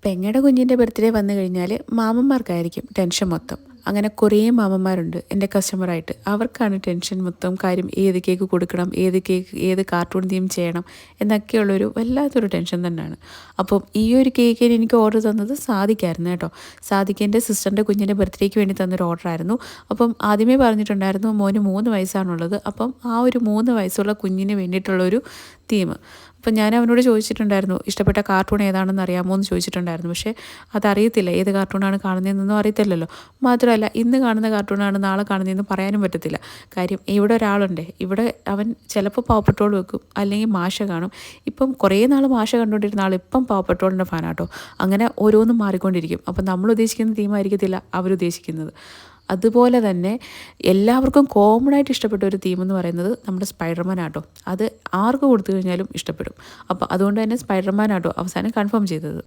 പെങ്ങടെ കുഞ്ഞിൻ്റെ ബർത്ത്ഡേ വന്നു കഴിഞ്ഞാൽ മാമന്മാർക്കായിരിക്കും ടെൻഷൻ മൊത്തം. അങ്ങനെ കുറേ മാമന്മാരുണ്ട് എൻ്റെ കസ്റ്റമറായിട്ട്. അവർക്കാണ് ടെൻഷൻ മൊത്തം. കാര്യം ഏത് കേക്ക് കൊടുക്കണം, ഏത് കാർട്ടൂൺ തീം ചെയ്യണം എന്നൊക്കെയുള്ളൊരു വല്ലാത്തൊരു ടെൻഷൻ തന്നെയാണ്. അപ്പം ഈ ഒരു കേക്കിന് എനിക്ക് ഓർഡർ തന്നത് സാദിക്കായിരുന്നു കേട്ടോ. സാദിക്കിൻ്റെ സിസ്റ്ററിൻ്റെ കുഞ്ഞിൻ്റെ ബർത്ത്ഡേക്ക് വേണ്ടി തന്നൊരു ഓർഡറായിരുന്നു. അപ്പം ആദ്യമേ പറഞ്ഞിട്ടുണ്ടായിരുന്നു മോന് 3 വയസ്സാണുള്ളത്. അപ്പം ആ ഒരു 3 വയസ്സുള്ള കുഞ്ഞിന് വേണ്ടിയിട്ടുള്ളൊരു തീം. അപ്പം ഞാൻ അവനോട് ചോദിച്ചിട്ടുണ്ടായിരുന്നു ഇഷ്ടപ്പെട്ട കാർട്ടൂൺ ഏതാണെന്ന് അറിയാമോ എന്ന് ചോദിച്ചിട്ടുണ്ടായിരുന്നു. പക്ഷേ അതറിയത്തില്ല, ഏത് കാർട്ടൂണാണ് കാണുന്നതെന്നൊന്നും അറിയത്തില്ലല്ലോ. മാത്രമല്ല ഇന്ന് കാണുന്ന കാർട്ടൂണാണ് നാളെ കാണുന്നതെന്ന് പറയാനും പറ്റത്തില്ല. കാര്യം ഇവിടെ ഒരാളുണ്ട്, ഇവിടെ അവൻ ചിലപ്പോൾ പാവ് പെട്രോൾ വെക്കും, അല്ലെങ്കിൽ മാഷ കാണും. ഇപ്പം കുറേ നാൾ മാഷ കണ്ടുകൊണ്ടിരുന്ന ആൾ ഇപ്പം പാവ് പെട്രോളിൻ്റെ ഫാനാട്ടോ. അങ്ങനെ ഓരോന്നും മാറിക്കൊണ്ടിരിക്കും. അപ്പം നമ്മൾ ഉദ്ദേശിക്കുന്ന തീമായിരിക്കത്തില്ല അവരുദ്ദേശിക്കുന്നത്. അതുപോലെ തന്നെ എല്ലാവർക്കും കോമൺ ആയിട്ട് ഇഷ്ടപ്പെട്ട ഒരു തീം എന്ന് പറയുന്നത് നമ്മുടെ സ്പൈഡർമാൻ ആട്ടോ. അത് ആർക്ക് കൊടുത്തു കഴിഞ്ഞാലും ഇഷ്ടപ്പെടും. അപ്പോൾ അതുകൊണ്ട് തന്നെ സ്പൈഡർമാൻ ആട്ടോ അവസാനം കൺഫേം ചെയ്തത്.